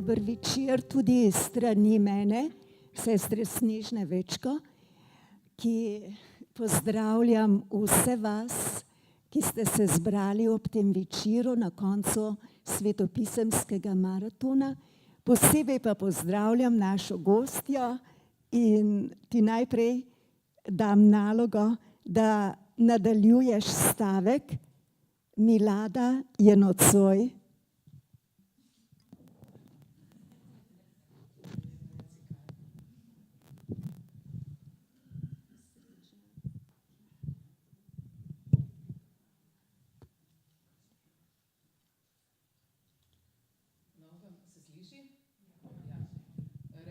dober večer tudi iz strani mene, sestre Snežne Večko, ki pozdravljam vse vas, ki ste se zbrali ob tem večeru na koncu svetopisemskega maratona. Posebej pa pozdravljam našo gostjo in ti najprej dam nalogo, da nadaljuješ stavek. Milada je nocoj.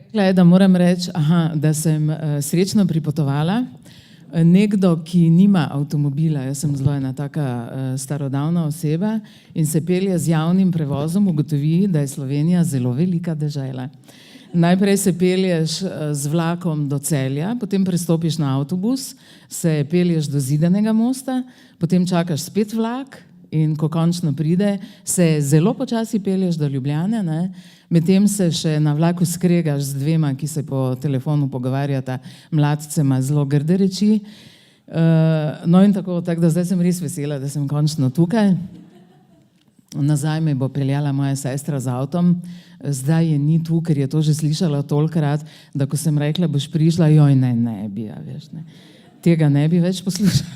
Rekla je, da moram reči, da sem srečno pripotovala. Nekdo, ki nima avtomobila, jaz sem zelo ena taka starodavna oseba in se pelje z javnim prevozom, ugotovi, da je Slovenija zelo velika dežela. Najprej se pelješ z vlakom do Celja, potem prestopiš na avtobus, se pelješ do Zidanega mosta, potem čakaš spet vlak in ko končno pride, se zelo počasi pelješ do Ljubljane, ne? Medtem se še na vlaku skregaš z dvema, ki se po telefonu pogovarjata, mladcema zelo grde reči. No in tako da zdaj sem res vesela, da sem končno tukaj. Nazaj me bo peljala moja sestra z avtom, zdaj je ni tu, ker je to že slišala tolikrat, da ko sem rekla, boš prišla, joj ne bi, ja, veš, ne. Tega ne bi več poslušala.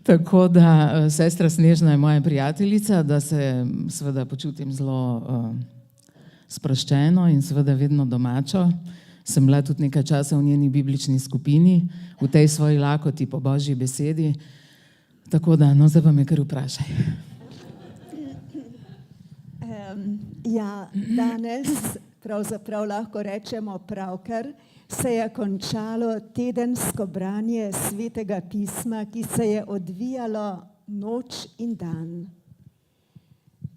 Tako da sestra Snežna je moja prijateljica, da se seveda počutim zelo sproščeno in seveda vedno domačo. Sem bila tudi nekaj časa v njeni biblični skupini, v tej svoji lakoti po Božji besedi. Tako da, no, zdaj pa me kar vprašaj. Ja, danes pravzaprav lahko rečemo pravkar se je končalo tedensko branje Svetega pisma, ki se je odvijalo noč in dan.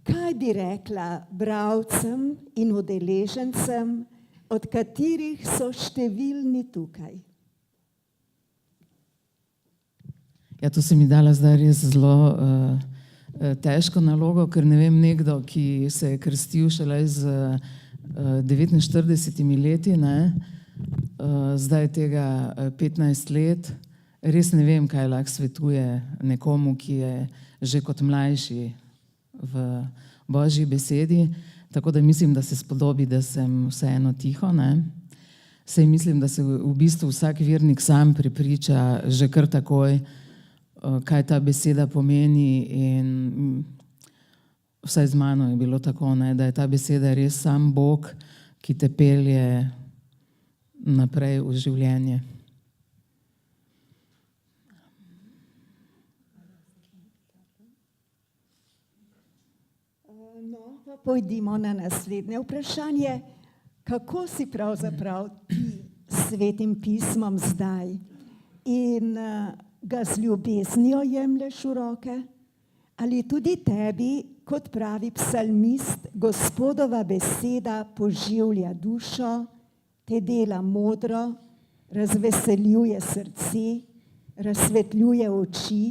Kaj bi rekla bralcem in udeležencem, od katerih so številni tukaj? Ja, to se mi dala zdaj res zelo težko nalogo, ker ne vem, nekdo, ki se je krstil šele z 49 leti, ne, zdaj tega 15 let, res ne vem, kaj lahko svetuje nekomu, ki je že kot mlajši v Božji besedi, tako da mislim, da se spodobi, da sem vseeno tiho, ne. Saj mislim, da se v bistvu vsak vernik sam prepriča že kar takoj, kaj ta beseda pomeni in vsaj z mano je bilo tako, ne, da je ta beseda res sam Bog, ki te pelje naprej v življenje. No, pa pojdimo na naslednje vprašanje. Kako si pravzaprav ti s Svetim pismom zdaj? In ga z ljubeznijo jemlješ v roke? Ali tudi tebi, kot pravi psalmist, Gospodova beseda poživlja dušo, te dela modro, razveseljuje srce, razsvetljuje oči,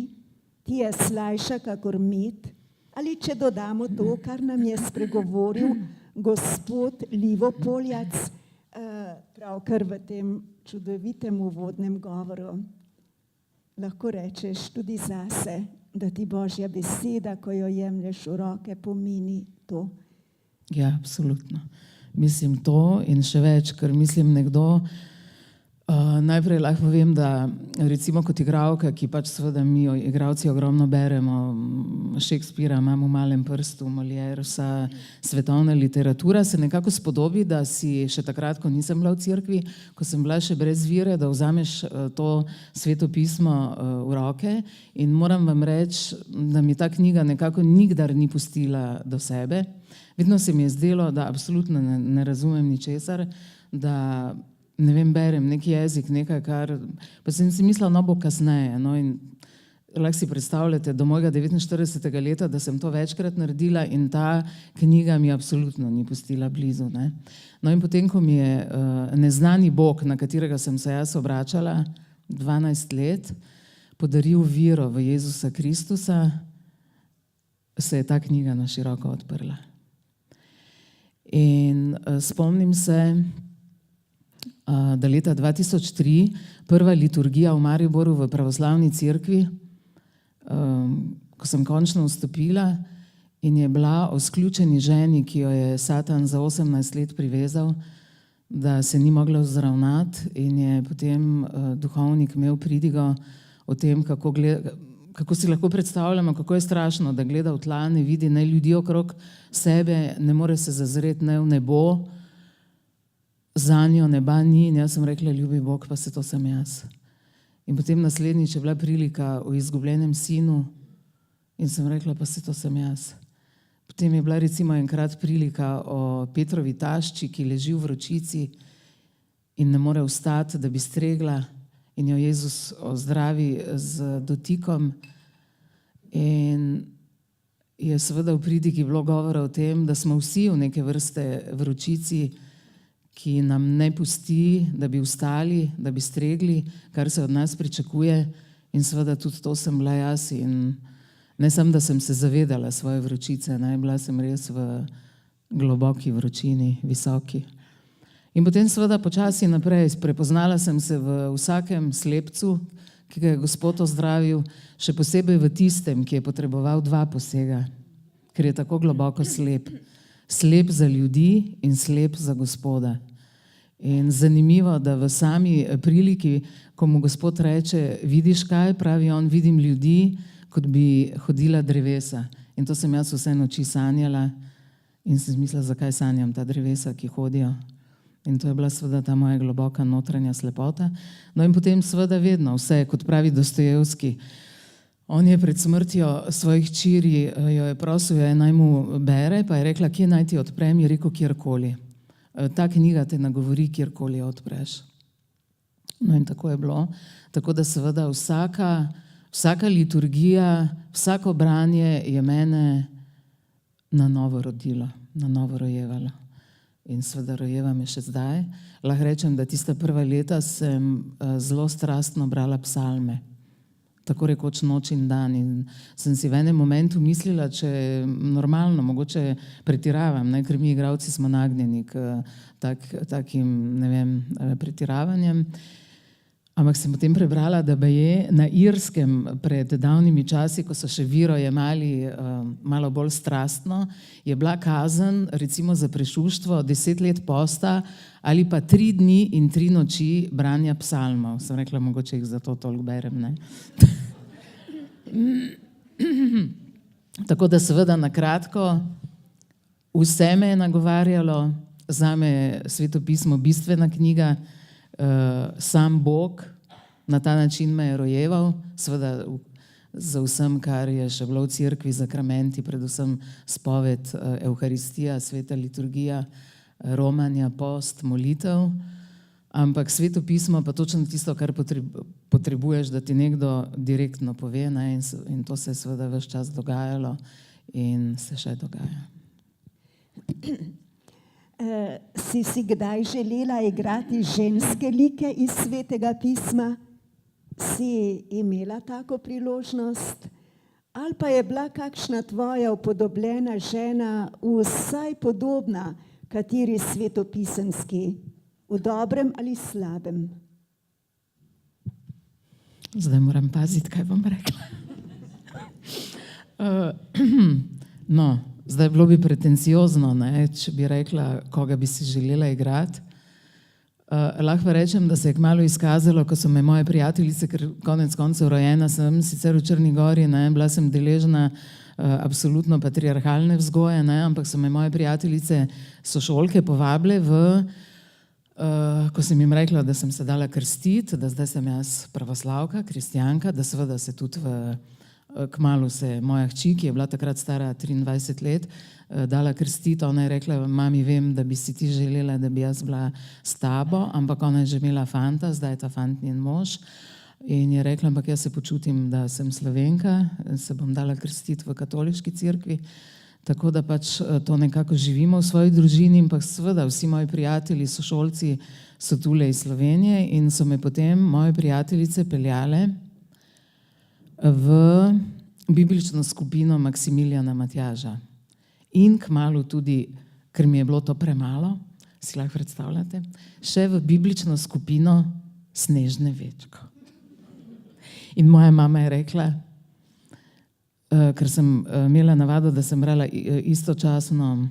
ti je slajša kakor med, ali če dodamo to, kar nam je spregovoril gospod Livopoljac, pravkar v tem čudovitem uvodnem govoru. Lahko rečeš tudi zase, da ti Božja beseda, ko jo jemlješ v roke, pomeni to. Ja, absolutno. Mislim to in še več, ker mislim nekdo, najprej lahko povem, da recimo kot igralka, ki pač seveda mi igralci ogromno beremo, Shakespearea imam v malem prstu, Molière, vsa svetovna literatura, se nekako spodobi, da si še takrat, ko nisem bila v cerkvi, ko sem bila še brez vere, da vzameš to Sveto pismo v roke in moram vam reči, da mi ta knjiga nekako nikdar ni pustila do sebe. Vedno se mi je zdelo, da absolutno ne razumem ničesar, da ne vem, berem neki jezik, nekaj, kar pa sem si mislila, no bo kasneje, no in lahko si predstavljate, do mojega 49. leta, da sem to večkrat naredila in ta knjiga mi absolutno ni pustila blizu, ne. No in potem, ko mi je neznani Bog, na katerega sem se jaz obračala 12 let, podaril vero v Jezusa Kristusa, se je ta knjiga na široko odprla. In spomnim se, da leta 2003 prva liturgija v Mariboru v pravoslavni cerkvi, ko sem končno vstopila in je bila o sključeni ženi, ki jo je Satan za 18 let privezal, da se ni mogla vzravnati, in je potem duhovnik imel pridigo o tem, kako si lahko predstavljamo, kako je strašno, da gleda v tla, ne vidi ne ljudi okrog sebe, ne more se zazreti ne v nebo, zanjo neba ni, in jaz sem rekla, ljubi Bog, pa se to sem jaz. In potem naslednjič je bila prilika o izgubljenem sinu in sem rekla, pa se to sem jaz. Potem je bila recimo enkrat prilika o Petrovi tašči, ki leži v vročici in ne more vstati, da bi stregla, in jo Jezus ozdravi z dotikom. In je seveda v pridigi bilo govora o tem, da smo vsi v neke vrste vročici, ki nam ne pusti, da bi vstali, da bi stregli, kar se od nas pričakuje, in seveda tudi to sem bila jaz. In ne samo, da sem se zavedala svoje vročice, bila sem res v globoki vročini, visoki. In potem seveda počasi naprej prepoznala sem se v vsakem slepcu, ki ga je Gospod ozdravil, še posebej v tistem, ki je potreboval 2 posega, ker je tako globoko slep. Slep za ljudi in slep za Gospoda. In zanimivo, da v sami priliki, ko mu Gospod reče, vidiš kaj, pravi on, vidim ljudi, kot bi hodila drevesa. In to sem jaz vse noči sanjala in sem mislila, zakaj sanjam ta drevesa, ki hodijo. In to je bila seveda ta moja globoka notranja slepota. No in potem seveda vedno vse, kot pravi Dostojevski. On je pred smrtjo svojih hčeri, jo je prosil, naj mu bere, pa je rekla, kje naj ti odprem, je rekel, kjerkoli. Ta knjiga te nagovori, kjerkoli jo odpreš. No in tako je bilo. Tako da seveda vsaka liturgija, vsako branje je mene na novo rodilo, na novo rojevalo. In seveda rojeva me še zdaj. Lahko rečem, da tista prva leta sem zelo strastno brala psalme. Tako rekoč noč in dan. In sem si v enem momentu mislila, če normalno, mogoče pretiravam, ker mi igralci smo nagnjeni k takim, ne vem, pretiravanjem. Ampak sem potem prebrala, da je na Irskem pred davnimi časi, ko so še viro jemali malo bolj strastno, je bila kazen recimo za prešuštvo 10 let posta ali pa 3 dni in 3 noči branja psalmov. Sem rekla, mogoče jih zato toliko berem, ne? Tako da seveda na kratko, vse me je nagovarjalo, zame je Sveto pismo bistvena knjiga, sam Bog na ta način me je rojeval, seveda za vsem, kar je še bilo v cerkvi, zakramenti, predvsem spoved, Evharistija, sveta liturgija, romanja, post, molitev, ampak Sveto pismo pa točno tisto, kar potrebuješ, da ti nekdo direktno pove, ne? In to se je seveda ves čas dogajalo in se še dogaja. Si kdaj želela igrati ženske like iz Svetega pisma? Si imela tako priložnost? Ali pa je bila kakšna tvoja upodobljena žena vsaj podobna kateri svetopisemski, v dobrem ali slabem? Zdaj moram paziti, kaj bom rekla. No, zdaj bilo bi pretenciozno, če bi rekla, koga bi si želela igrati. Lahko rečem, da se je kmalu izkazalo, ko so me moje prijateljice, ker konec koncev rojena sem sicer v Črni Gori, bila sem deležna absolutno patriarhalne vzgoje, ampak so me moje prijateljice sošolke povabile ko sem jim rekla, da sem se dala krstiti, da zdaj sem jaz pravoslavka, kristjanka, da seveda se tudi kmalu se moja hči, ki je bila takrat stara 23 let, dala krstiti. Ona je rekla, mami, vem, da bi si ti želela, da bi jaz bila s tabo, ampak ona je že imela fanta, zdaj je ta fant njen mož. In je rekla, ampak jaz se počutim, da sem Slovenka, se bom dala krstiti v katoliški cerkvi. Tako da pač to nekako živimo v svoji družini, ampak seveda vsi moji prijatelji, sošolci so tule iz Slovenije in so me potem moje prijateljice peljale v biblično skupino Maksimilijana Matjaža. In kmalu tudi ker mi je bilo to premalo, si lahko predstavljate, še v biblično skupino Snežne Večko. In moja mama je rekla, ker sem imela navado, da sem brala istočasno,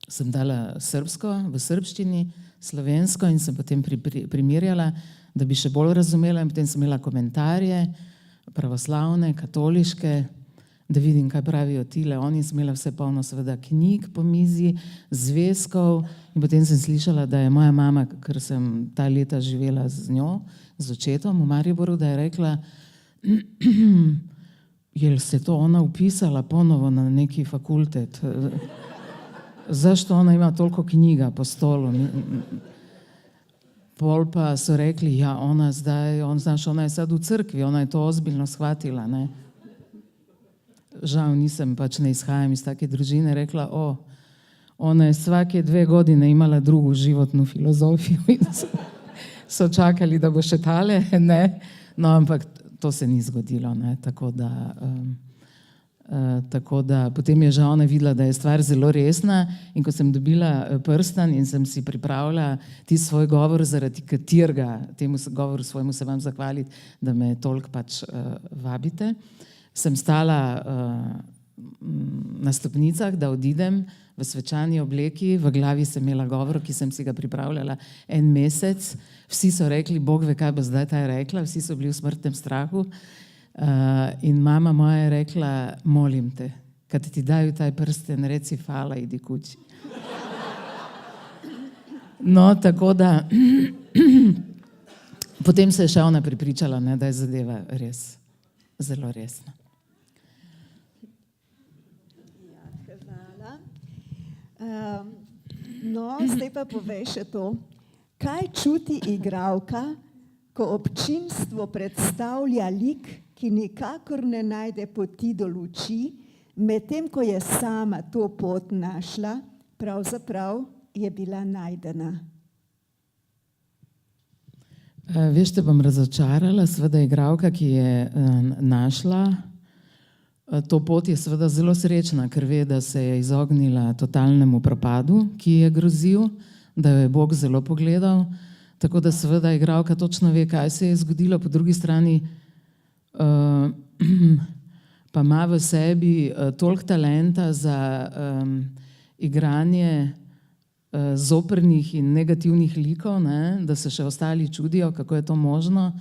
sem dala srbsko v srbščini, slovensko in sem potem primerjala, da bi še bolj razumela, in potem sem imela komentarje, pravoslavne, katoliške, da vidim, kaj pravijo tile. Oni sem imela vse polno seveda knjig po mizi, zvezkov in potem sem slišala, da je moja mama, ker sem ta leta živela z njo, z očetom v Mariboru, da je rekla, jel se to ona upisala ponovo na neki fakultet? Zašto ona ima toliko knjiga po stolu? Pol pa so rekli, ja, ona je sad v crkvi, ona je to ozbiljno shvatila, ne. Žal nisem, pač ne izhajam iz take družine, rekla, ona je svake 2 godine imala drugu životnu filozofijo in so čakali, da bo še tale, ne. No, ampak to se ni zgodilo, ne, tako da potem je že ona videla, da je stvar zelo resna in ko sem dobila prstan in sem si pripravila tisti svoj govor, zaradi katerega temu govoru svojemu se vam zahvaliti, da me toliko pač vabite, sem stala na stopnicah, da odidem v svečani obleki, v glavi sem imela govor, ki sem si ga pripravljala 1 mesec, vsi so rekli, Bog ve, kaj bo zdaj ta rekla, vsi so bili v smrtnem strahu. In mama moja je rekla, molim te, kad ti daju taj prsten, reci hvala, idi kući. No, tako da potem se je še ona prepričala, ne, da je zadeva res zelo resna. No, zdaj pa povej še to, kaj čuti igralka, ko občinstvo predstavlja lik, ki nikakor ne najde poti do luči, medtem ko je sama to pot našla, pravzaprav je bila najdena. Veš, te bom razočarala, seveda igralka, ki je našla to pot, je seveda zelo srečna, ker ve, da se je izognila totalnemu propadu, ki je grozil, da jo je Bog zelo pogledal, tako da seveda igralka točno ve, kaj se je zgodilo, po drugi strani pa ima v sebi toliko talenta za igranje zoprnih in negativnih likov, ne, da se še ostali čudijo, kako je to možno,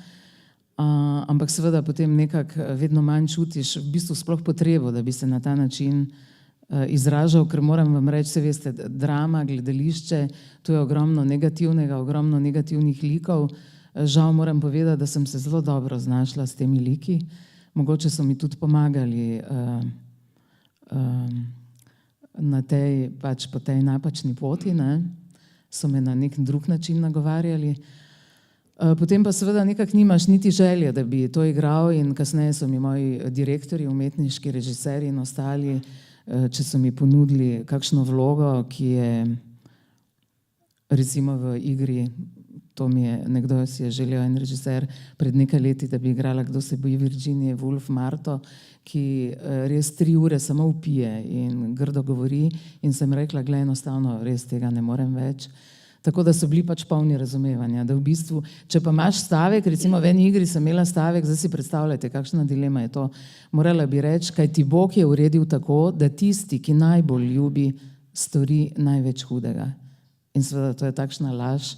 ampak seveda potem nekako vedno manj čutiš v bistvu sploh potrebo, da bi se na ta način izražal, ker moram vam reči, se veste, drama, gledališče, tu je ogromno negativnega, ogromno negativnih likov. Žal moram povedati, da sem se zelo dobro znašla s temi liki. Mogoče so mi tudi pomagali po tej napačni poti, ne. So me na nek drug način nagovarjali. Potem pa seveda nekako nimaš niti želje, da bi to igral in kasneje so mi moji direktorji, umetniški režiserji in ostali, če so mi ponudili kakšno vlogo, ki je recimo v igri, to mi je, nekdo si je želel, en režiser pred nekaj leti, da bi igrala Kdo se boji Virginije Woolf, Marto, ki res 3 ure samo vpije in grdo govori in sem rekla, glej, enostavno res tega ne morem več. Tako da so bili pač polni razumevanja, da v bistvu, če pa imaš stavek, recimo v eni igri sem imela stavek, zdaj si predstavljate, kakšna dilema je to, morala bi reči, kaj ti Bog je uredil tako, da tisti, ki najbolj ljubi, stori največ hudega. In seveda to je takšna laž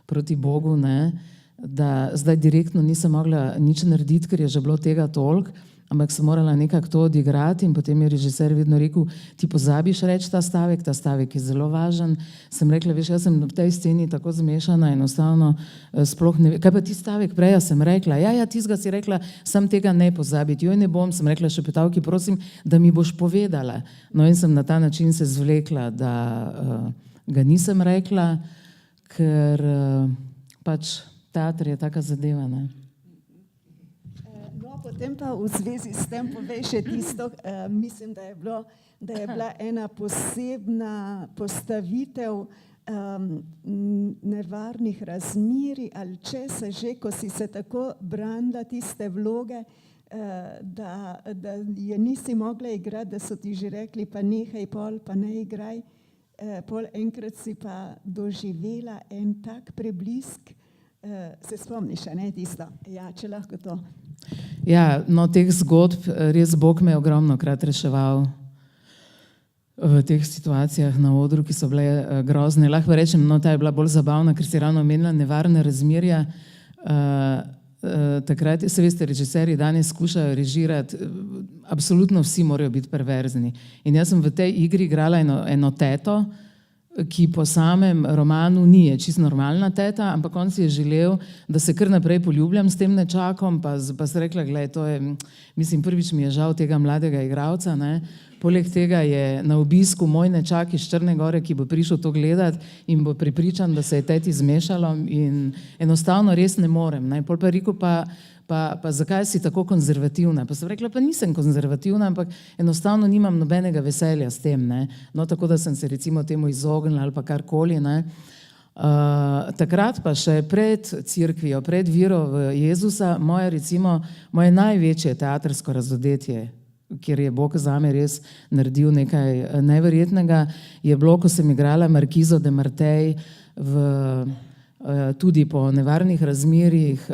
proti Bogu, ne, da zdaj direktno nisem mogla nič narediti, ker je že bilo tega toliko, ampak sem morala nekako to odigrati in potem je režiser vedno rekel, ti pozabiš reči ta stavek je zelo važen. Sem rekla, veš, jaz sem v tej sceni tako zmešana, enostavno sploh ne vem, kaj pa ti stavek prej, sem rekla, ja, tistega si rekla, sam tega ne pozabiti, joj ne bom, sem rekla šepetavki, prosim, da mi boš povedala. No in sem na ta način se zvlekla, da ga nisem rekla, ker pač teater je taka zadeva, ne. Potem pa v zvezi s tem povej še tisto, mislim, da je bila ena posebna postavitev nevarnih razmerij ali česa že, ko si se tako branila tiste vloge, da je nisi mogla igrati, da so ti že rekli, pa nehaj pol, pa ne igraj. pol enkrat si pa doživela en tak preblisk, se spomniš, a ne tisto? Ja, če lahko to. Ja, no, teh zgodb res Bog me je ogromno krat reševal v teh situacijah na odru, ki so bile grozne. Lahko rečem, no, ta je bila bolj zabavna, ker si ravno omenila nevarne razmerja. Takrat, se veste, režiserji danes skušajo režirati, absolutno vsi morajo biti perverzni. In jaz sem v tej igri igrala eno teto, ki po samem romanu ni čisto normalna teta, ampak on si je želel, da se kar naprej poljubljam s tem nečakom, pa sem rekla, glej, to je, mislim, prvič mi je žal tega mladega igralca, ne. Poleg tega je na obisku moj nečak iz Črne Gore, ki bo prišel to gledati in bo prepričan, da se je teti zmešalo in enostavno res ne morem, ne. Pol pa je rekel, pa zakaj si tako konzervativna? Pa sem rekla, pa nisem konzervativna, ampak enostavno nimam nobenega veselja s tem, ne. No, tako da sem se recimo temu izognila ali pa karkoli, ne. Takrat pa še pred cerkvijo, pred vero v Jezusa, moje največje teatrsko razodetje, kjer je Bog zame res naredil nekaj neverjetnega, je bilo, ko sem igrala Markizo de Martej tudi po nevarnih razmerjih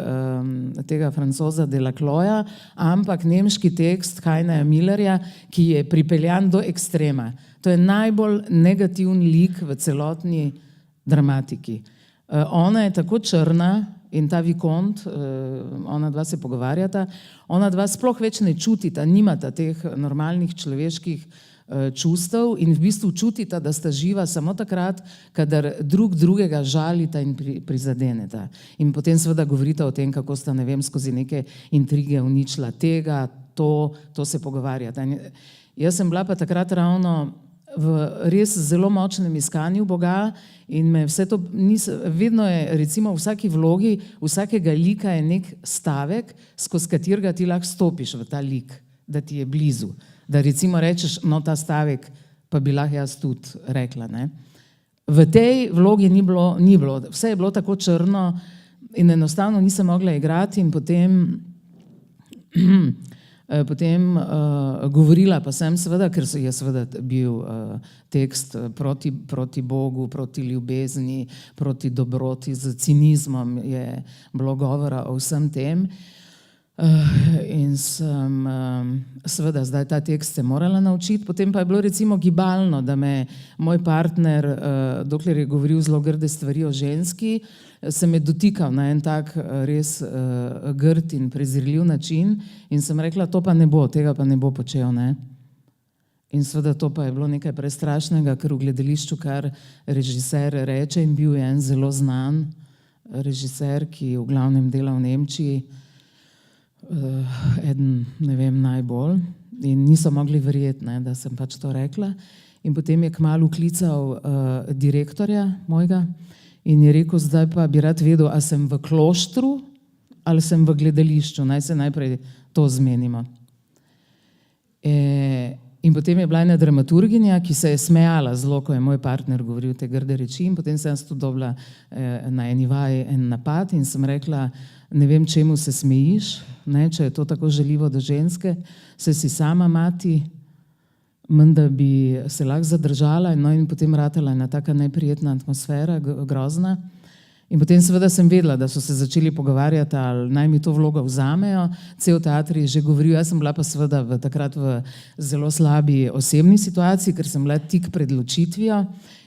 tega Francoza Delacroixa, ampak nemški tekst Heina Millerja, ki je pripeljan do ekstrema. To je najbolj negativen lik v celotni dramatiki. Ona je tako črna in ta vikont, ona dva se pogovarjata, ona dva sploh več ne čutita, nimata teh normalnih človeških čustev in v bistvu čutita, da sta živa samo takrat, kadar drug drugega žalita in prizadeneta. In potem seveda govorita o tem, kako sta, ne vem, skozi neke intrige uničila tega, to se pogovarjata. Jaz sem bila pa takrat ravno v res zelo močnem iskanju Boga in me vse to, vedno je recimo v vsaki vlogi, vsakega lika je nek stavek, skozi katerega ti lahko stopiš v ta lik, da ti je blizu. Da recimo rečeš, no, ta stavek pa bi lahko jaz tudi rekla, ne. V tej vlogi ni bilo, vse je bilo tako črno in enostavno nisem mogla igrati in potem govorila pa sem seveda, ker je seveda bil tekst proti Bogu, proti ljubezni, proti dobroti, z cinizmom je bilo govora o vsem tem. In sem seveda zdaj ta tekst se morala naučiti, potem pa je bilo recimo gibalno, da me moj partner, dokler je govoril zelo grde stvari o ženski, se me dotikal na en tak res grd in prezirljiv način in sem rekla, to pa ne bo, tega pa ne bo počel, ne. In seveda to pa je bilo nekaj prestrašnega, ker v gledališču kar režiser reče in bil je en zelo znan režiser, ki v glavnem dela v Nemčiji, eden, ne vem, najbolj in niso mogli verjeti, ne, da sem pač to rekla. In potem je kmalu klical direktorja mojega in je rekel, zdaj pa bi rad vedel, a sem v kloštru ali sem v gledališču, naj se najprej to zmenimo. In potem je bila ena dramaturginja, ki se je smejala zelo, ko je moj partner govoril te grde reči in potem sem tudi dobila na eni vaji en napad in sem rekla, ne vem, čemu se smejiš, ne, če je to tako žaljivo do ženske, se si sama mati, menda bi se lahko zadržala, no in potem ratala ena taka neprijetna atmosfera, grozna. In potem seveda sem vedela, da so se začeli pogovarjati, ali naj mi to vlogo vzamejo, cel teater je že govoril, jaz sem bila pa seveda takrat v zelo slabi osebni situaciji, ker sem bila tik pred ločitvijo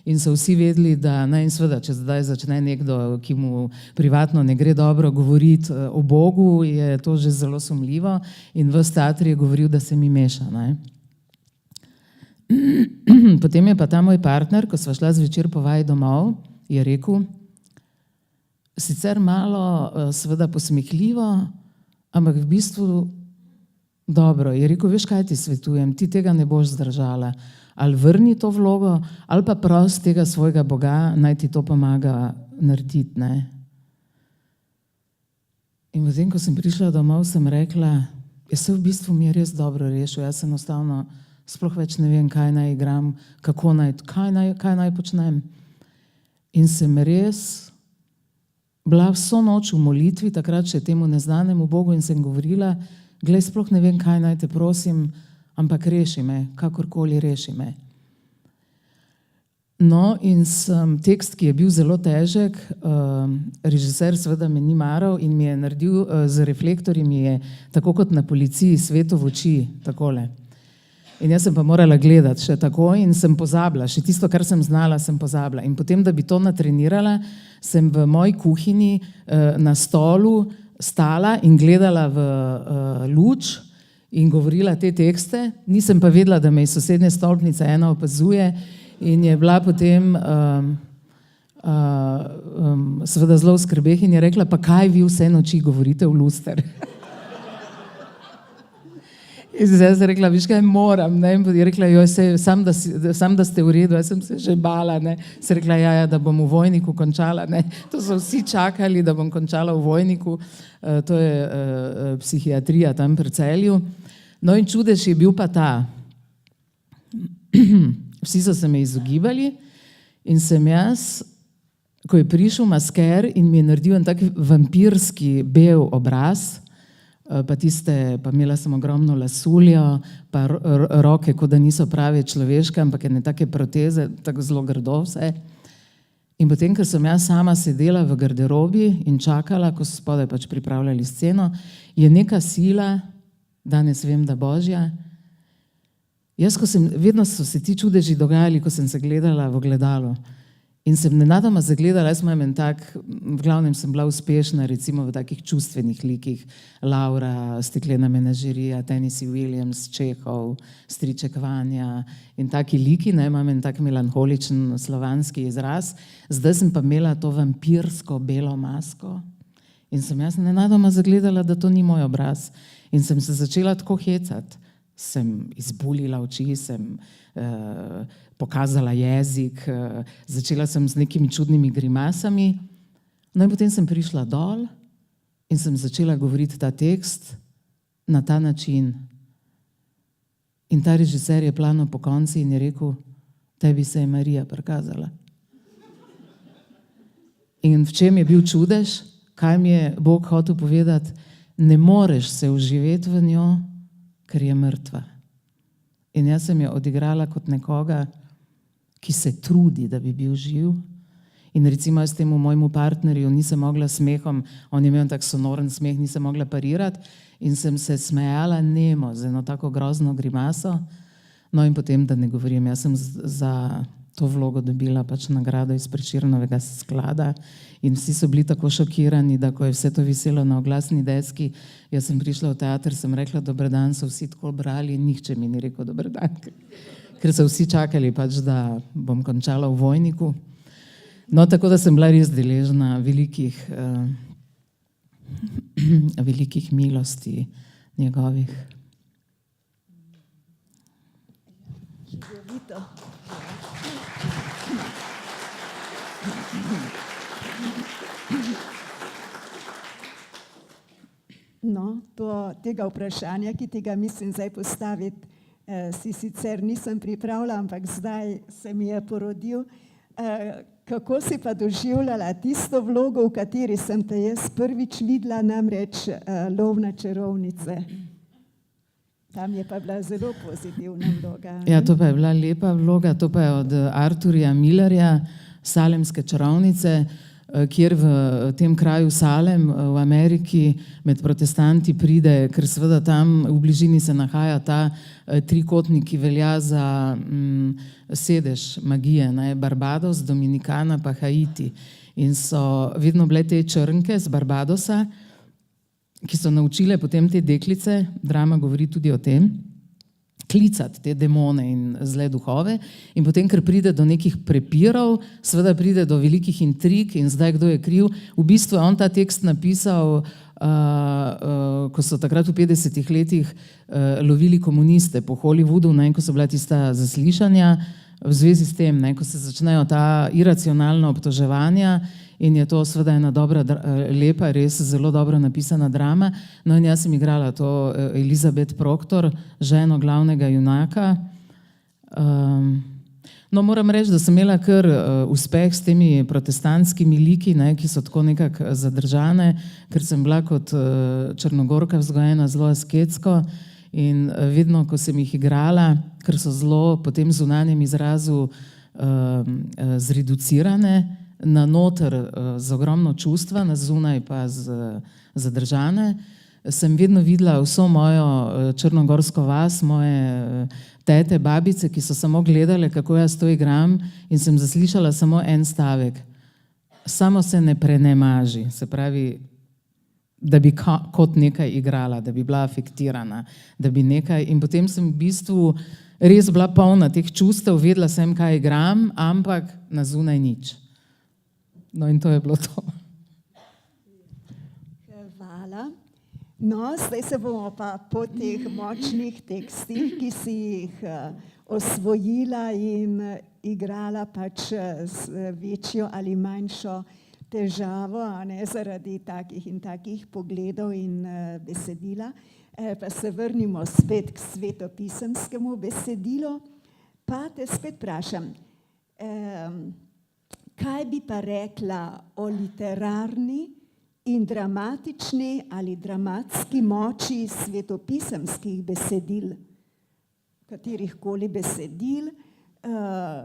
in so vsi vedeli, da ne, in seveda, če zdaj začne nekdo, ki mu privatno ne gre dobro govoriti o Bogu, je to že zelo sumljivo in ves teater je govoril, da se mi meša, ne. Potem je pa ta moj partner, ko sva šla zvečer po vaji domov, je rekel, sicer malo seveda posmehljivo, ampak v bistvu dobro. Je rekel, veš, kaj ti svetujem, ti tega ne boš zdržala. Ali vrni to vlogo, ali pa pros tega svojega Boga, naj ti to pomaga narediti, ne. In potem, ko sem prišla domov, sem rekla, se v bistvu mi je res dobro rešil, jaz enostavno sploh več ne vem, kaj naj igram, kaj naj počnem. In sem res bila vso noč v molitvi, takrat še temu neznanemu Bogu in sem govorila, glej, sploh ne vem, kaj naj te prosim, ampak reši me, kakorkoli reši me. No, in sem tekst, ki je bil zelo težek, režiser seveda me ni maral in mi je naredil z reflektorji, mi je tako kot na policiji sveto v oči, takole. In jaz sem pa morala gledati še tako in sem pozabila, še tisto, kar sem znala, sem pozabila. In potem, da bi to natrenirala, sem v moji kuhinji na stolu stala in gledala v luč in govorila te tekste. Nisem pa vedela, da me iz sosednje stolpnice ena opazuje in je bila potem seveda zelo v skrbeh in je rekla, pa kaj vi vse noči govorite v luster? In zdaj sem rekla, viš kaj, moram, ne, in je rekla, joj, sam da ste v redu, jaz sem se že bala, ne, sem rekla, ja, da bom v Vojniku končala, ne, to so vsi čakali, da bom končala v Vojniku, to je psihiatrija tam pri Celju. No in čudež je bil pa ta, vsi so se me izogibali in sem jaz, ko je prišel masker in mi je naredil en tak vampirski bel obraz, pa imela sem ogromno lasuljo, pa roke, kot da niso prave človeške, ampak ene take proteze, tako zelo grdo vse. In potem, ker sem jaz sama sedela v garderobi in čakala, ko so spodaj pač pripravljali sceno, je neka sila, danes vem, da Božja, vedno so se ti čudeži dogajali, ko sem se gledala v ogledalo. In sem nenadoma zagledala, jaz imam en tak, v glavnem sem bila uspešna, recimo v takih čustvenih likih, Laura, Steklena menažerija, Tennessee Williams, Čehov, Striček Vanja in taki liki, ne, imam en tak melanholičen slovanski izraz. Zdaj sem pa imela to vampirsko belo masko in sem jaz nenadoma zagledala, da to ni moj obraz. In sem se začela tako hecati. Sem izbulila oči, sem pokazala jezik, začela sem z nekimi čudnimi grimasami. No in potem sem prišla dol in sem začela govoriti ta tekst na ta način. In ta režiser je plano po konci in je rekel, tebi se je Marija prikazala. In v čem je bil čudež? Kaj mi je Bog hotel povedati? Ne moreš se vživeti v njo, ker je mrtva. In jaz sem jo odigrala kot nekoga, ki se trudi, da bi bil živ. In recimo jaz temu mojemu partnerju nisem mogla smehom, on je imel tak sonoren smeh, nisem mogla parirati in sem se smejala nemo z eno tako grozno grimaso. No in potem, da ne govorim, jaz sem za to vlogo dobila pač nagrado iz Prešernovega sklada in vsi so bili tako šokirani, da ko je vse to viselo na oglasni deski, jaz sem prišla v teater, sem rekla dober dan, so vsi tako brali in nihče mi ni rekel dober dan, ker so vsi čakali pač, da bom končala v Vojniku. No, tako da sem bila res deležna velikih milosti njegovih. No, tega vprašanja, ki tega mislim zdaj postaviti, si sicer nisem pripravila, ampak zdaj se mi je porodil. Kako si pa doživljala tisto vlogo, v kateri sem te jaz prvič videla, namreč Lov na čarovnice? Tam je pa bila zelo pozitivna vloga. Ja, to pa je bila lepa vloga, to pa je od Arturja Millerja, Salemske čarovnice, kjer v tem kraju Salem v Ameriki med protestanti pride, ker seveda tam v bližini se nahaja ta trikotnik, ki velja za sedež magije, Barbados, Dominikana pa Haiti. In so vedno bile te črnke z Barbadosa, ki so naučile potem te deklice, drama govori tudi o tem, klicati te demone in zle duhove in potem, ker pride do nekih prepirov, seveda pride do velikih intrig in zdaj kdo je kriv. V bistvu je on ta tekst napisal, ko so takrat v 50-ih letih lovili komuniste po Hollywoodu, ko so bila tista zaslišanja v zvezi s tem, ko se začnejo ta iracionalna obtoževanja in je to seveda ena dobra, lepa, res zelo dobro napisana drama. No in jaz sem igrala to Elizabeth Proctor, ženo glavnega junaka. No, moram reči, da sem imela kar uspeh s temi protestantskimi liki, ki so tako nekako zadržane, ker sem bila kot Črnogorka vzgojena zelo asketsko in vedno, ko sem jih igrala, ker so zelo po tem zunanjem izrazu zreducirane, na noter z ogromno čustva, na zunaj pa zadržane. Sem vedno videla vso mojo črnogorsko vas, moje tete, babice, ki so samo gledale, kako jaz to igram, in sem zaslišala samo en stavek. Samo se ne prenemaži, se pravi, da bi kot nekaj igrala, da bi bila afektirana, da bi nekaj, in potem sem v bistvu res bila polna teh čustev, vedela sem, kaj igram, ampak na zunaj nič. No, in to je bilo to. Hvala. No, zdaj se bomo pa po teh močnih tekstih, ki si jih osvojila in igrala pač z večjo ali manjšo težavo, a ne, zaradi takih in takih pogledov in besedila, pa se vrnimo spet k svetopisemskemu besedilu, pa te spet vprašam, kaj bi pa rekla o literarni in dramatični ali dramatski moči svetopisemskih besedil, katerihkoli besedil,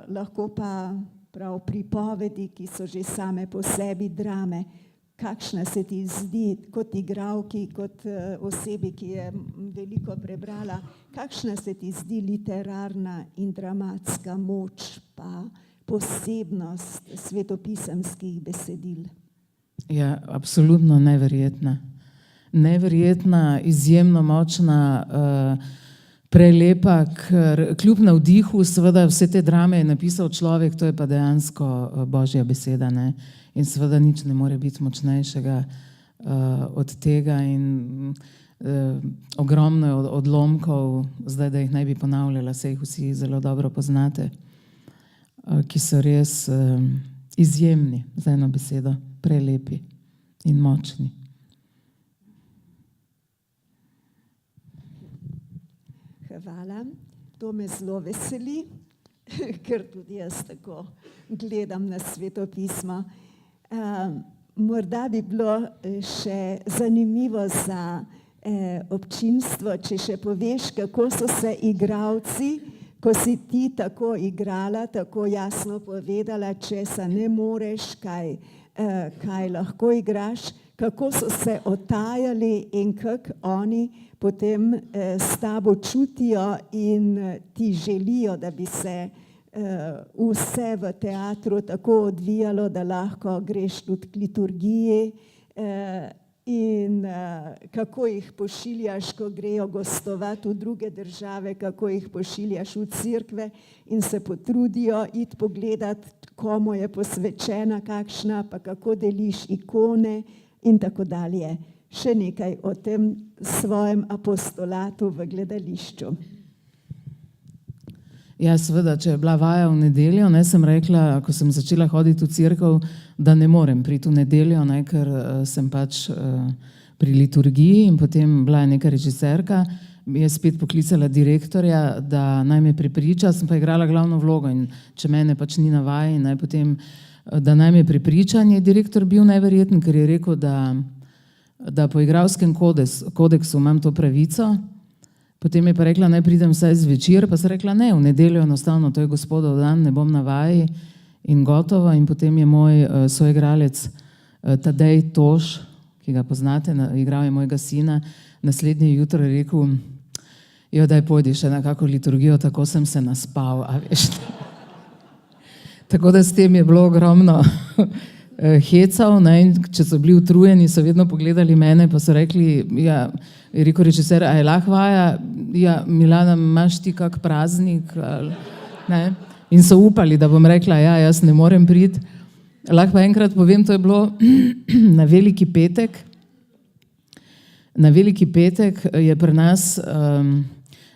lahko pa prav pripovedi, ki so že same po sebi drame. Kakšna se ti zdi kot igralki, kot osebi, ki je veliko prebrala, kakšna se ti zdi literarna in dramatska moč pa posebnost svetopisemskih besedil? Ja, absolutno neverjetna. Neverjetna, izjemno močna, prelepa, ker kljub navdihu, seveda vse te drame je napisal človek, to je pa dejansko Božja beseda, ne? In seveda nič ne more biti močnejšega od tega in ogromno je odlomkov, zdaj, da jih ne bi ponavljala, se jih vsi zelo dobro poznate, ki so res izjemni, za eno besedo, prelepi in močni. Hvala, to me zelo veseli, ker tudi jaz tako gledam na svetopismo. Morda bi bilo še zanimivo za občinstvo, če še poveš, kako so se igralci, ko si ti tako igrala, tako jasno povedala, česa ne moreš, kaj lahko igraš, kako so se otajali in kako oni potem s tabo čutijo in ti želijo, da bi se vse v teatru tako odvijalo, da lahko greš tudi k liturgiji in kako jih pošiljaš, ko grejo gostovati v druge države, kako jih pošiljaš v cerkve in se potrudijo iti pogledati, komu je posvečena kakšna, pa kako deliš ikone in tako dalje. Še nekaj o tem svojem apostolatu v gledališču. Ja, seveda, če je bila vaja v nedeljo, ne, sem rekla, ko sem začela hoditi v cerkev, da ne morem priti v nedeljo, ne, ker sem pač pri liturgiji, in potem bila je neka režiserka, mi je spet poklicala direktorja, da naj me prepriča, sem pa igrala glavno vlogo in če mene pač ni na vaji, naj potem, da naj me prepriča, je direktor bil neverjeten, ker je rekel, da po igralskem kodeksu imam to pravico. Potem je pa rekla, naj pridem vsaj zvečer, pa sem rekla, ne, v nedeljo enostavno, to je gospodov dan, ne bom na vaji in gotovo. In potem je moj soigralec Tadej Toš, ki ga poznate, igral je mojega sina, naslednje jutro je rekel, jo, daj pojdi še na kako liturgijo, tako sem se naspal, a veš. Tako da s tem je bilo ogromno hecav, ne, in če so bili utrujeni, so vedno pogledali mene, pa so rekli, ja, je rekel režiser, a je lahko vaja? Ja, Milana, imaš ti kak praznik? Ne? In so upali, da bom rekla, ja, jaz ne morem priti. Lahko pa enkrat povem, to je bilo na Veliki petek. Na Veliki petek je pri nas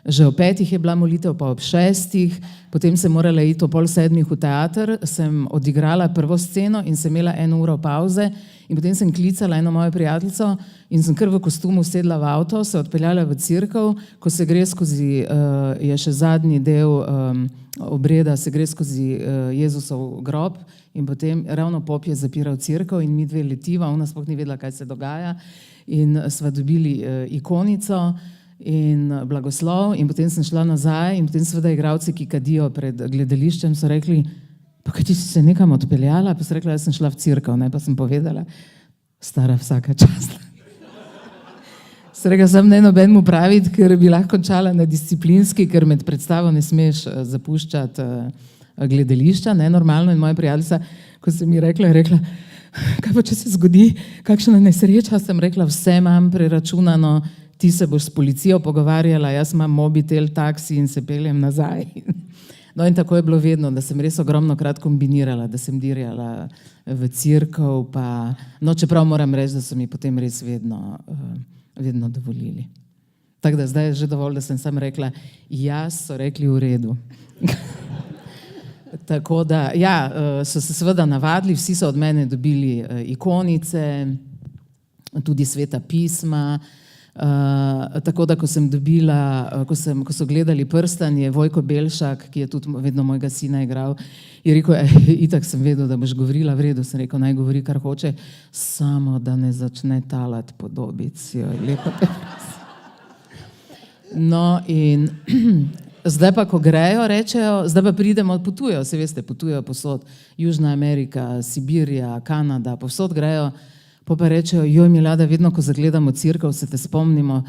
že ob 5 je bila molitev, pa ob 6, potem sem morala iti ob 6:30 v teater, sem odigrala prvo sceno in sem imela 1 uro pauze in potem sem klicala eno mojo prijateljico in sem kar v kostumu sedla v avto, se odpeljala v cerkev, ko se gre skozi, je še zadnji del obreda, se gre skozi Jezusov grob in potem ravno pop je zapiral cerkev in mi dve letiva, ona sploh ni vedela, kaj se dogaja, in sva dobili ikonico in blagoslov in potem sem šla nazaj in potem seveda igralci, ki kadijo pred gledališčem, so rekli, Pa kaj ti si se nekam odpeljala? Pa sem rekla, jaz sem šla v cerkev, ne, pa sem povedala, stara vsaka čast. Sem rekla, sem ne nobenemu praviti, ker bi lahko končala na disciplinski, ker med predstavo ne smeš zapuščati gledališča, ne, normalno. In moja prijateljica, ko sem mi rekla, je rekla, kaj pa če se zgodi kakšna nesreča, sem rekla, vse imam preračunano, ti se boš s policijo pogovarjala, jaz imam mobitel, taksi in se peljem nazaj. No in tako je bilo vedno, da sem res ogromno krat kombinirala, da sem dirjala v cerkev, pa, no čeprav moram reči, da so mi potem res vedno dovolili. Tako da zdaj je že dovolj, da sem sam rekla, jaz so rekli v redu. Tako da, ja, so se seveda navadili, vsi so od mene dobili ikonice, tudi sveta pisma, tako da, ko sem dobila, ko so gledali Prstan, je Vojko Belšak, ki je tudi vedno mojega sina igral, je rekel, itak sem vedel, da boš govorila v redu, sem rekel, naj govori, kar hoče, samo da ne začne talati podobic. Lepo te prosim. No in zdaj pa, ko grejo, rečejo, zdaj pa pridemo, potujejo, se veste, potujejo posod, Južna Amerika, Sibirija, Kanada, povsod grejo, pa rečejo, joj Milada, vedno, ko zagledamo cerkev, se te spomnimo,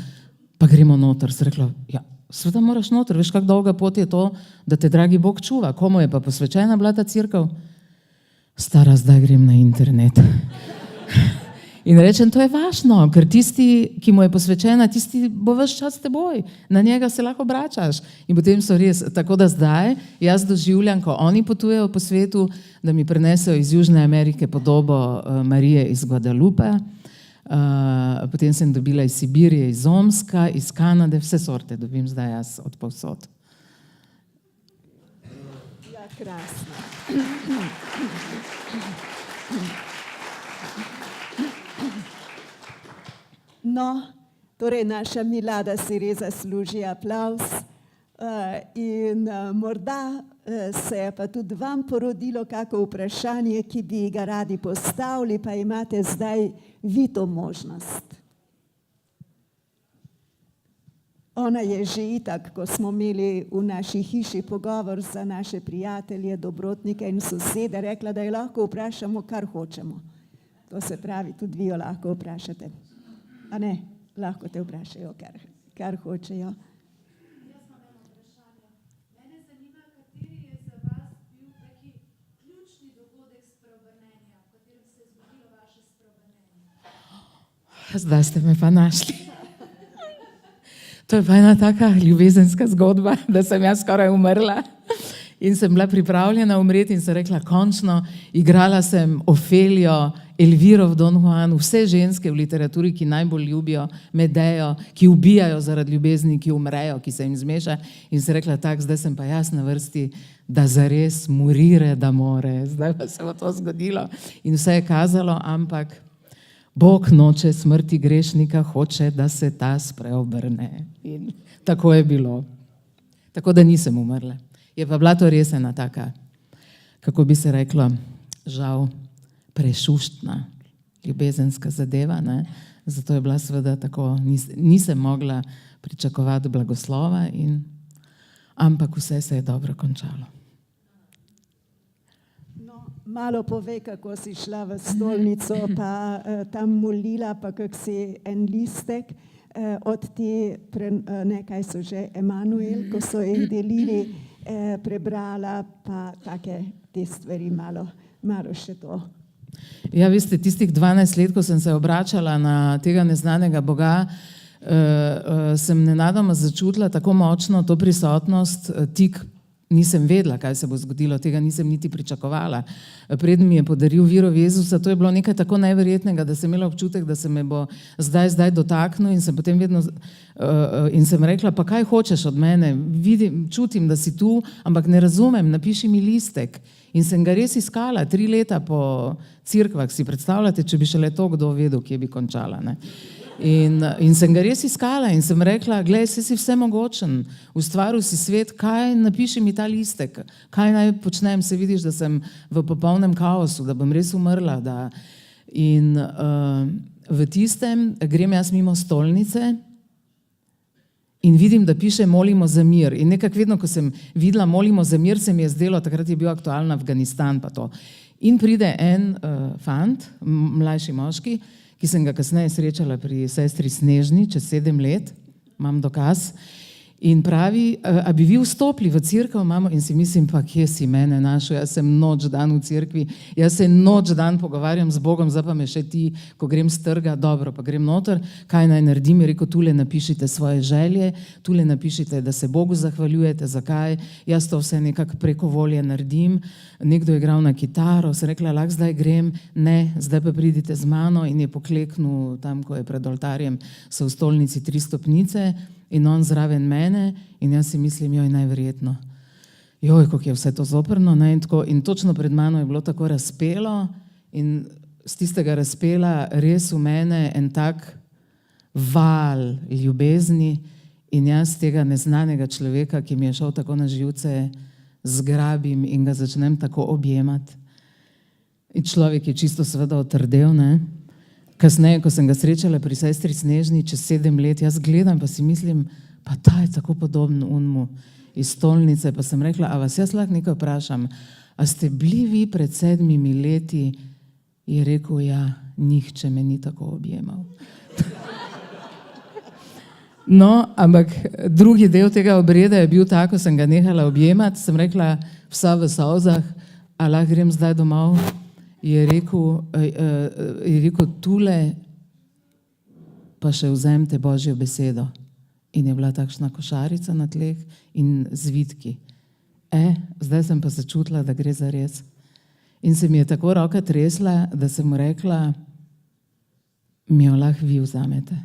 pa gremo noter. Sem rekla, ja, seveda moraš noter, veš, kako dolga pot je to, da te dragi Bog čuva. Komu je pa posvečena bila ta cerkev? Stara, zdaj grem na internet. In rečem, to je važno, ker tisti, ki mu je posvečena, tisti bo ves čas s teboj, na njega se lahko obračaš. In potem so res, tako da zdaj jaz doživljam, ko oni potujejo po svetu, da mi prinesejo iz Južne Amerike podobo Marije iz Guadalupe, potem sem dobila iz Sibirije, iz Omska, iz Kanade, vse sorte dobim zdaj jaz od povsod. Ja, krasno. No, torej naša Milada si res zasluži aplavz in morda se je pa tudi vam porodilo kako vprašanje, ki bi ga radi postavili, pa imate zdaj vi to možnost. Ona je že itak, ko smo imeli v naši hiši pogovor za naše prijatelje, dobrotnike in sosede, rekla, da jo lahko vprašamo, kar hočemo. To se pravi, tudi vi jo lahko vprašate. A ne, lahko te vprašajo, kar hočejo. Jaz imam eno vprašanje. Mene zanima, kateri je za vas bil taki ključni dogodek spreobrnenja, v katerem se je zgodilo vaše spreobrnenje? Zdaj ste me pa našli. To je pa ena taka ljubezenska zgodba, da sem jaz skoraj umrla in sem bila pripravljena umreti in sem rekla, končno, igrala sem Ofelijo, Elviro v Don Juanu, vse ženske v literaturi, ki najbolj ljubijo, Medejo, ki ubijajo zaradi ljubezni, ki umrejo, ki se jim zmeša. In sem rekla, tak, zdaj sem pa jaz na vrsti, da zares morire, da more. Zdaj pa se bo to zgodilo. In vse je kazalo, ampak Bog noče smrti grešnika, hoče, da se ta spreobrne. In tako je bilo. Tako da nisem umrla. Je pa bila to res ena taka, kako bi se reklo, žal, prešuštna ljubezenska zadeva, ne? Zato je bila seveda tako, nisem mogla pričakovati blagoslova, ampak vse se je dobro končalo. No, malo pove, kako si šla v stolnico, pa tam molila, pa kak si en listek od te, nekaj so že Emanuel, ko so jih delili, prebrala, pa take te stvari malo še to. Ja, veste, tistih 12 let, ko sem se obračala na tega neznanega Boga, sem nenadoma začutila tako močno to prisotnost, tik nisem vedela, kaj se bo zgodilo, tega nisem niti pričakovala. Preden mi je podaril viro v Jezusa, to je bilo nekaj tako neverjetnega, da sem imela občutek, da se me bo zdaj dotaknil in sem potem vedno in sem rekla, pa kaj hočeš od mene, vidim, čutim, da si tu, ampak ne razumem, napiši mi listek. In sem ga res iskala 3 leta po cerkvah, si predstavljate, če bi šele to kdo vedel, kje bi končala, ne? In sem ga res iskala in sem rekla, glej, si vsemogočen, ustvaril si svet, kaj, napiši mi ta listek, kaj naj počnem, se vidiš, da sem v popolnem kaosu, da bom res umrla. In v tistem grem jaz mimo stolnice in vidim, da piše molimo za mir. In nekako vedno, ko sem videla molimo za mir, se mi je zdelo, takrat je bil aktualen Afganistan pa to. In pride en fant, mlajši moški, ki sem ga kasneje srečala pri sestri Snežni, čez 7 let, imam dokaz, in pravi, a bi vi vstopili v cerkev, mamo, in si mislim, pa kje si mene našel, jaz sem noč dan v cerkvi, jaz se noč dan pogovarjam z Bogom, zdaj pa me še ti, ko grem s trga, dobro, pa grem noter, kaj naj naredim, je rekel, tule napišite svoje želje, tule napišite, da se Bogu zahvaljujete, zakaj, jaz to vse nekako preko volje naredim, nekdo je igral na kitaro, sem rekla, lahko zdaj grem, ne, zdaj pa pridite z mano, in je pokleknil tam, ko je pred oltarjem, so v stolnici 3 stopnice, in on zraven mene, in jaz si mislim, joj, najverjetno. Joj, kako je vse to zoprno, ne, in točno pred mano je bilo tako razpelo, in z tistega razpela res v mene en tak val ljubezni, in jaz tega neznanega človeka, ki mi je šel tako na živce, zgrabim in ga začnem tako objemati. In človek je čisto seveda otrdel, ne. Kasneje, ko sem ga srečala pri sestri Snežni, čez 7 let, jaz gledam pa si mislim, pa ta je tako podoben unmu iz stolnice, pa sem rekla, a vas jaz lahko nekaj vprašam, a ste bili vi pred 7 leti? Je rekel, ja, nihče me ni tako objemal. No, ampak drugi del tega obreda je bil tako, ko sem ga nehala objemati, sem rekla, vsa v solzah, a lahko grem zdaj domov? Je rekel, tule pa še vzemite Božjo besedo. In je bila takšna košarica na tleh in zvitki. Zdaj sem pa začutila, da gre za res. In se mi je tako roka tresla, da sem mu rekla, mi jo lahko vi vzamete.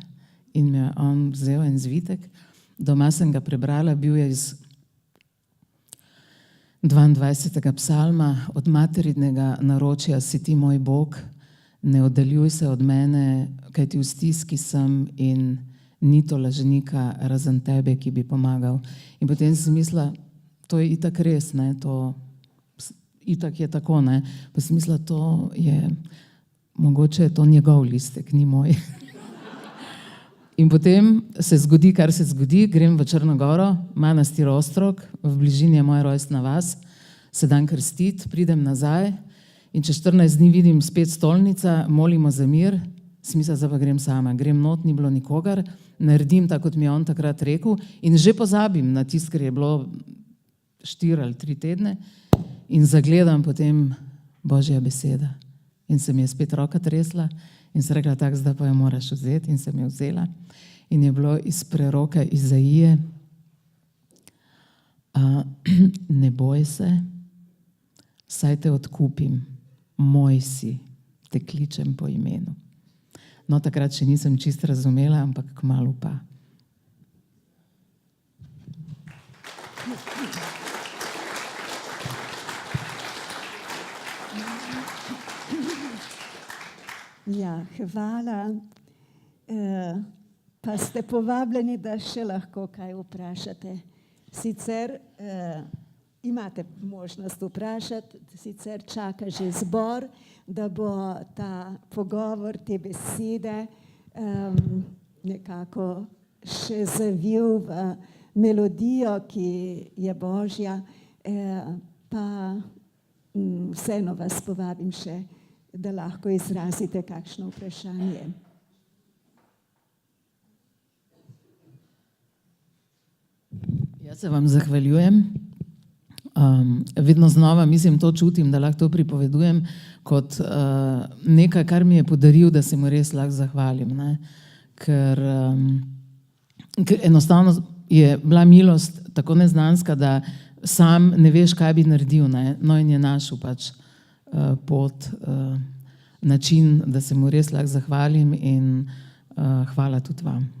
In mi je on vzel en zvitek, doma sem ga prebrala, bil je iz 22. psalma, od materinega naročja si ti moj Bog, ne oddaljuj se od mene, kaj ti v stiski sem in ni to lažnika razen tebe, ki bi pomagal. In potem sem mislila, to je itak res, ne, to itak je tako, ne, pa sem mislila, to je, mogoče je to njegov listek, ni moj. In potem se zgodi, kar se zgodi, grem v Črno goro, Manastir Ostrog, v bližini je moja rojstna vas, se dan krstiti, pridem nazaj in čez 14 dni vidim spet stolnica, molimo za mir, smisla, zdaj pa grem sama, grem not, ni bilo nikogar, naredim tako, kot mi je on takrat rekel in že pozabim na tisto, ker je bilo 4 ali 3 tedne in zagledam potem Božja beseda. In se mi je spet roka tresla, in sem rekla, tako, zdaj pa jo moraš vzeti, in sem jo vzela. In je bilo iz preroka Izaije, ne boj se, saj te odkupim, moj si, te kličem po imenu. No, takrat še nisem čisto razumela, ampak kmalu pa. Ja, hvala. Pa ste povabljeni, da še lahko kaj vprašate. Sicer imate možnost vprašati, sicer čaka že zbor, da bo ta pogovor, te besede nekako še zavil v melodijo, ki je Božja, pa vseeno vas povabim še, da lahko izrazite kakšno vprašanje. Jaz se vam zahvaljujem. Vedno znova, mislim, to čutim, da lahko to pripovedujem kot nekaj, kar mi je podaril, da se mu res lahko zahvalim. Ne? Ker enostavno je bila milost tako neznanska, da sam ne veš, kaj bi naredil. Ne? No in je našel pač pot, način, da se mu res lahko zahvalim in hvala tudi vam.